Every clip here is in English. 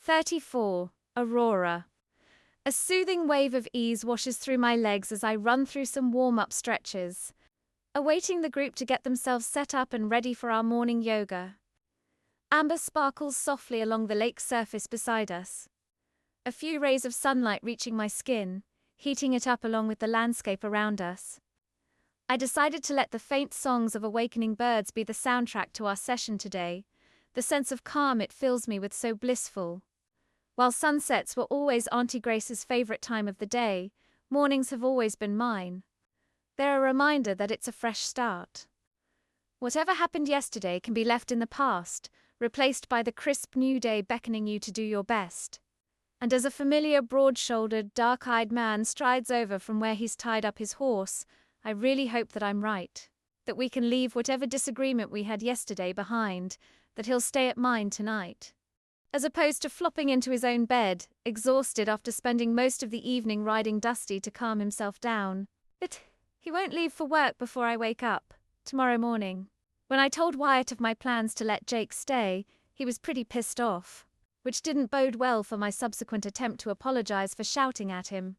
34. Aurora. A soothing wave of ease washes through my legs as I run through some warm-up stretches, awaiting the group to get themselves set up and ready for our morning yoga. Amber sparkles softly along the lake's surface beside us, a few rays of sunlight reaching my skin, heating it up along with the landscape around us. I decided to let the faint songs of awakening birds be the soundtrack to our session today. The sense of calm it fills me with so blissful. While sunsets were always Auntie Grace's favorite time of the day, mornings have always been mine. They're a reminder that it's a fresh start. Whatever happened yesterday can be left in the past, replaced by the crisp new day beckoning you to do your best. And as a familiar broad-shouldered, dark-eyed man strides over from where he's tied up his horse, I really hope that I'm right, that we can leave whatever disagreement we had yesterday behind, that he'll stay at mine tonight. As opposed to flopping into his own bed, exhausted after spending most of the evening riding Dusty to calm himself down. But he won't leave for work before I wake up, tomorrow morning. When I told Wyatt of my plans to let Jake stay, he was pretty pissed off, which didn't bode well for my subsequent attempt to apologize for shouting at him.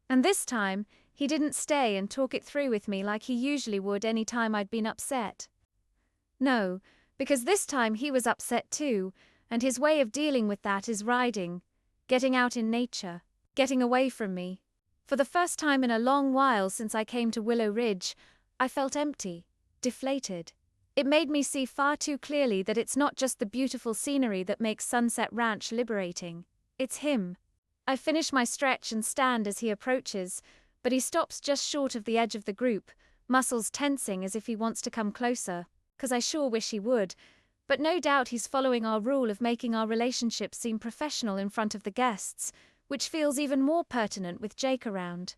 And this time, he didn't stay and talk it through with me like he usually would any time I'd been upset. No, because this time he was upset too, and his way of dealing with that is riding, getting out in nature, getting away from me. For the first time in a long while since I came to Willow Ridge, I felt empty, deflated. It made me see far too clearly that it's not just the beautiful scenery that makes Sunset Ranch liberating. It's him. I finish my stretch and stand as he approaches, but he stops just short of the edge of the group, muscles tensing as if he wants to come closer, 'cause I sure wish he would. But no doubt he's following our rule of making our relationship seem professional in front of the guests, which feels even more pertinent with Jake around.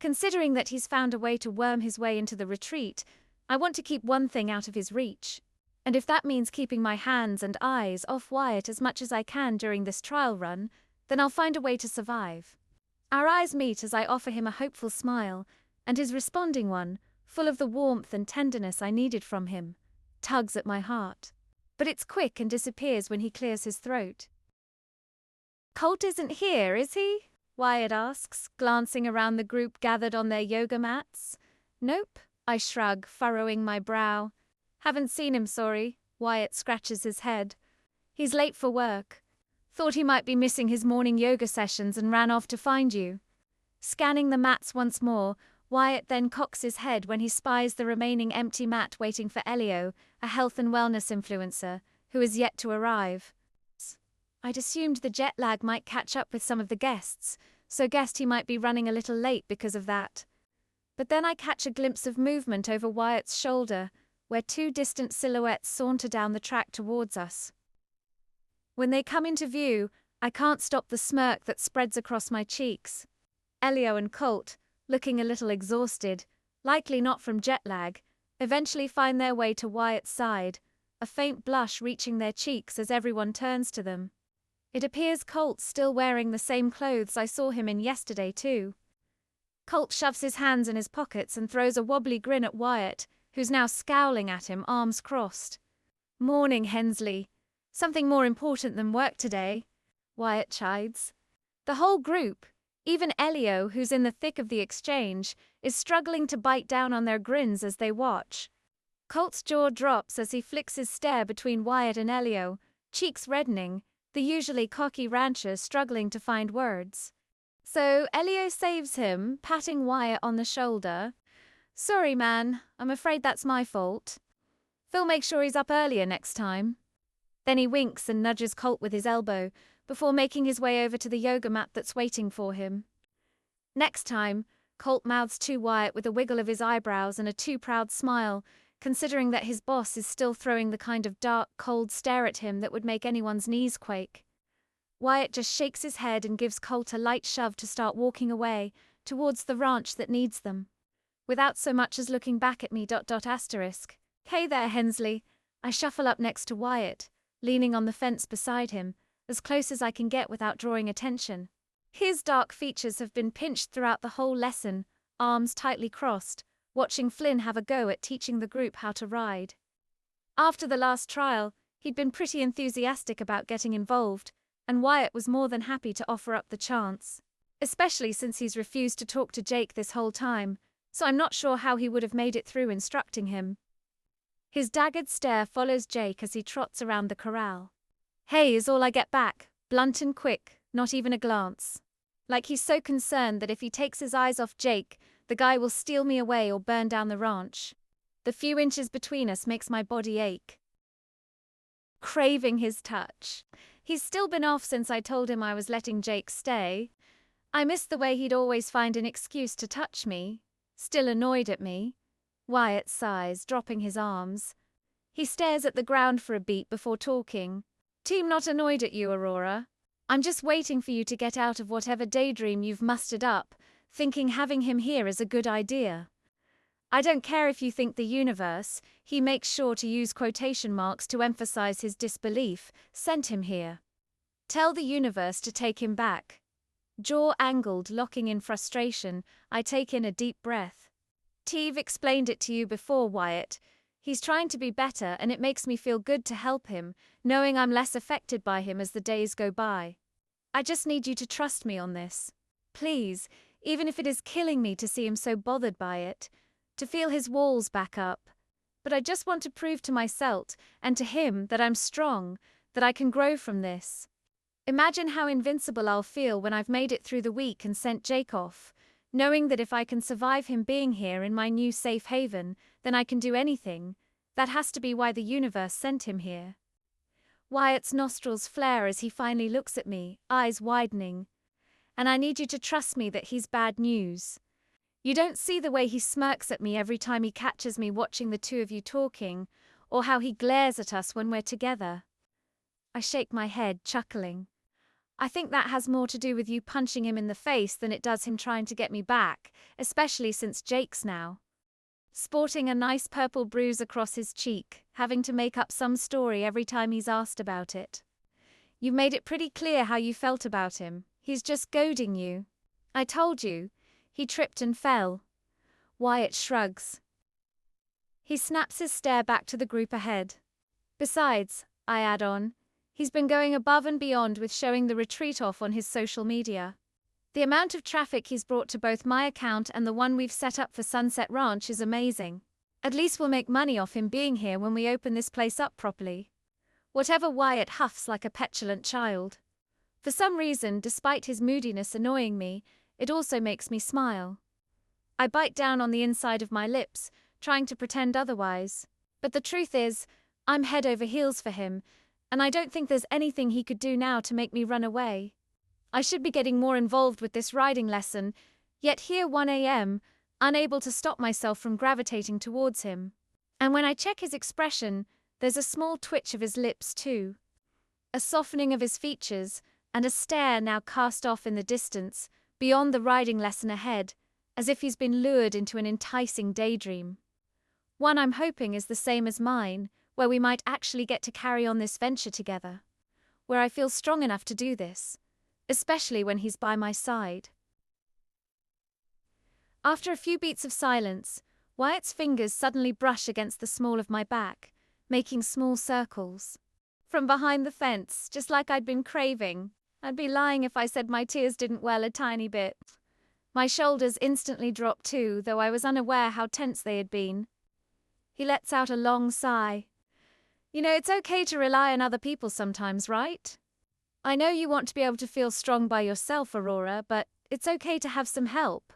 Considering that he's found a way to worm his way into the retreat, I want to keep one thing out of his reach. And if that means keeping my hands and eyes off Wyatt as much as I can during this trial run, then I'll find a way to survive. Our eyes meet as I offer him a hopeful smile, and his responding one, full of the warmth and tenderness I needed from him, tugs at my heart. But it's quick and disappears when he clears his throat. "Colt isn't here, is he?" Wyatt asks, glancing around the group gathered on their yoga mats. "Nope," I shrug, furrowing my brow. "Haven't seen him, sorry." Wyatt scratches his head. "He's late for work. Thought he might be missing his morning yoga sessions and ran off to find you." Scanning the mats once more, Wyatt then cocks his head when he spies the remaining empty mat waiting for Elio, a health and wellness influencer, who is yet to arrive. I'd assumed the jet lag might catch up with some of the guests, so guessed he might be running a little late because of that. But then I catch a glimpse of movement over Wyatt's shoulder, where two distant silhouettes saunter down the track towards us. When they come into view, I can't stop the smirk that spreads across my cheeks. Elio and Colt, looking a little exhausted, likely not from jet lag, eventually find their way to Wyatt's side, a faint blush reaching their cheeks as everyone turns to them. It appears Colt's still wearing the same clothes I saw him in yesterday too. Colt shoves his hands in his pockets and throws a wobbly grin at Wyatt, who's now scowling at him, arms crossed. "Morning, Hensley. Something more important than work today," Wyatt chides. The whole group, even Elio, who's in the thick of the exchange, is struggling to bite down on their grins as they watch. Colt's jaw drops as he flicks his stare between Wyatt and Elio, cheeks reddening, the usually cocky rancher struggling to find words. So Elio saves him, patting Wyatt on the shoulder. "Sorry, man. I'm afraid that's my fault. Phil makes sure he's up earlier next time." Then he winks and nudges Colt with his elbow, before making his way over to the yoga mat that's waiting for him. Next time, Colt mouths to Wyatt with a wiggle of his eyebrows and a too proud smile, considering that his boss is still throwing the kind of dark, cold stare at him that would make anyone's knees quake. Wyatt just shakes his head and gives Colt a light shove to start walking away, towards the ranch that needs them. Without so much as looking back at me ... "Hey there, Hensley." I shuffle up next to Wyatt, leaning on the fence beside him, as close as I can get without drawing attention. His dark features have been pinched throughout the whole lesson, arms tightly crossed, watching Flynn have a go at teaching the group how to ride. After the last trial, he'd been pretty enthusiastic about getting involved, and Wyatt was more than happy to offer up the chance. Especially since he's refused to talk to Jake this whole time, so I'm not sure how he would have made it through instructing him. His daggered stare follows Jake as he trots around the corral. Hey is all I get back, blunt and quick, not even a glance. Like he's so concerned that if he takes his eyes off Jake, the guy will steal me away or burn down the ranch. The few inches between us makes my body ache. Craving his touch. He's still been off since I told him I was letting Jake stay. I missed the way he'd always find an excuse to touch me. Still annoyed at me. Wyatt sighs, dropping his arms. He stares at the ground for a beat before talking. Team not annoyed at you, Aurora. I'm just waiting for you to get out of whatever daydream you've mustered up, thinking having him here is a good idea. I don't care if you think the universe, he makes sure to use quotation marks to emphasize his disbelief, sent him here. Tell the universe to take him back. Jaw angled, locking in frustration, I take in a deep breath. Teve explained it to you before, Wyatt. He's trying to be better and it makes me feel good to help him, knowing I'm less affected by him as the days go by. I just need you to trust me on this. Please, even if it is killing me to see him so bothered by it, to feel his walls back up. But I just want to prove to myself and to him that I'm strong, that I can grow from this. Imagine how invincible I'll feel when I've made it through the week and sent Jake off, knowing that if I can survive him being here in my new safe haven, then I can do anything. That has to be why the universe sent him here. Wyatt's nostrils flare as he finally looks at me, eyes widening. And I need you to trust me that he's bad news. You don't see the way he smirks at me every time he catches me watching the two of you talking, or how he glares at us when we're together. I shake my head, chuckling. I think that has more to do with you punching him in the face than it does him trying to get me back, especially since Jake's now sporting a nice purple bruise across his cheek, having to make up some story every time he's asked about it. You made it pretty clear how you felt about him. He's just goading you. I told you. He tripped and fell. Wyatt shrugs. He snaps his stare back to the group ahead. Besides, I add on, he's been going above and beyond with showing the retreat off on his social media. The amount of traffic he's brought to both my account and the one we've set up for Sunset Ranch is amazing. At least we'll make money off him being here when we open this place up properly. Whatever Wyatt huffs like a petulant child. For some reason, despite his moodiness annoying me, it also makes me smile. I bite down on the inside of my lips, trying to pretend otherwise. But the truth is, I'm head over heels for him, and I don't think there's anything he could do now to make me run away. I should be getting more involved with this riding lesson, yet here 1 a.m., unable to stop myself from gravitating towards him. And when I check his expression, there's a small twitch of his lips too. A softening of his features, and a stare now cast off in the distance, beyond the riding lesson ahead, as if he's been lured into an enticing daydream. One I'm hoping is the same as mine, where we might actually get to carry on this venture together. Where I feel strong enough to do this. Especially when he's by my side. After a few beats of silence, Wyatt's fingers suddenly brush against the small of my back, making small circles. From behind the fence, just like I'd been craving. I'd be lying if I said my tears didn't well a tiny bit. My shoulders instantly dropped too, though I was unaware how tense they had been. He lets out a long sigh. You know, it's okay to rely on other people sometimes, right? I know you want to be able to feel strong by yourself, Aurora, but it's okay to have some help.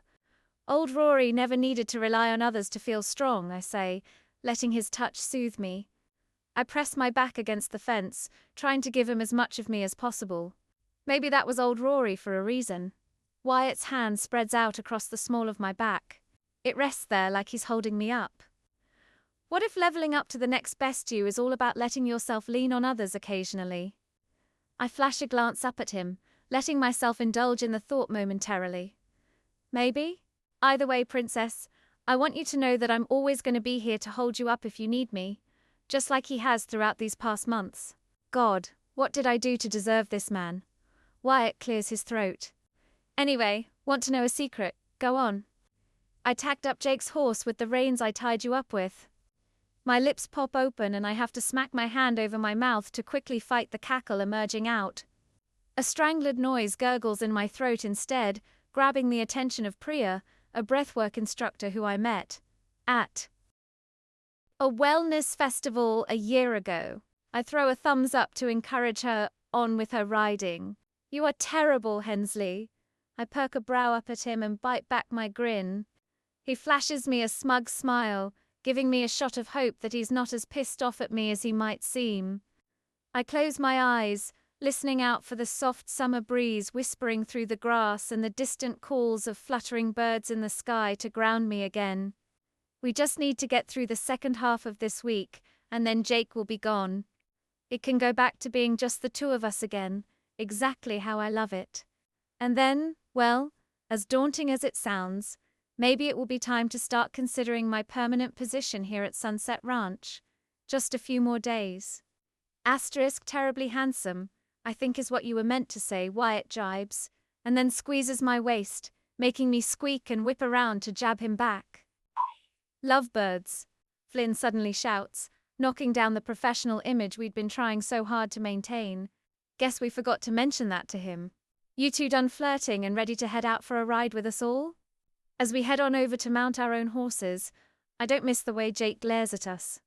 Old Rory never needed to rely on others to feel strong, I say, letting his touch soothe me. I press my back against the fence, trying to give him as much of me as possible. Maybe that was old Rory for a reason. Wyatt's hand spreads out across the small of my back. It rests there like he's holding me up. What if leveling up to the next best you is all about letting yourself lean on others occasionally? I flash a glance up at him, letting myself indulge in the thought momentarily. Maybe? Either way, Princess, I want you to know that I'm always going to be here to hold you up if you need me, just like he has throughout these past months. God, what did I do to deserve this man? Wyatt clears his throat. Anyway, want to know a secret? Go on. I tacked up Jake's horse with the reins I tied you up with. My lips pop open and I have to smack my hand over my mouth to quickly fight the cackle emerging out. A strangled noise gurgles in my throat instead, grabbing the attention of Priya, a breathwork instructor who I met at a wellness festival a year ago. I throw a thumbs up to encourage her on with her riding. You are terrible, Hensley. I perk a brow up at him and bite back my grin. He flashes me a smug smile, giving me a shot of hope that he's not as pissed off at me as he might seem. I close my eyes, listening out for the soft summer breeze whispering through the grass and the distant calls of fluttering birds in the sky to ground me again. We just need to get through the second half of this week, and then Jake will be gone. It can go back to being just the two of us again, exactly how I love it. And then, well, as daunting as it sounds, maybe it will be time to start considering my permanent position here at Sunset Ranch. Just a few more days. Asterisk terribly handsome, I think is what you were meant to say, Wyatt jibes, and then squeezes my waist, making me squeak and whip around to jab him back. Lovebirds, Flynn suddenly shouts, knocking down the professional image we'd been trying so hard to maintain. Guess we forgot to mention that to him. You two done flirting and ready to head out for a ride with us all? As we head on over to mount our own horses, I don't miss the way Jake glares at us.